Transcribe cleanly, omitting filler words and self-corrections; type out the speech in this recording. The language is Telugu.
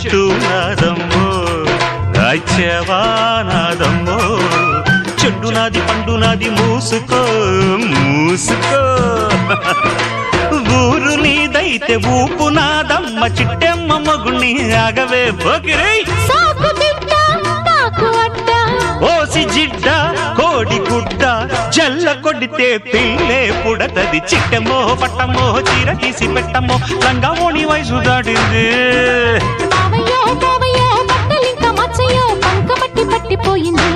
చెప్తున్నాదమ్మో రాజ్యవానాదమ్మో చెడ్డు నాది పండు నాది మూసుకో మూసుకో ఊరు నీదైతే ఊపు నాదమ్మ చిట్టెమ్మ మగుణ్ణి ఆగవే పోకిరై ఓసి జిడ్డ కోడి గుడ్డ జల్ల కొడితే పిల్లే పుడతది చిట్టెమ్మో పట్టమ్మో చీర తీసి పెట్టమ్మో రంగమోని వయసు దాటింది పట్టిపోయింది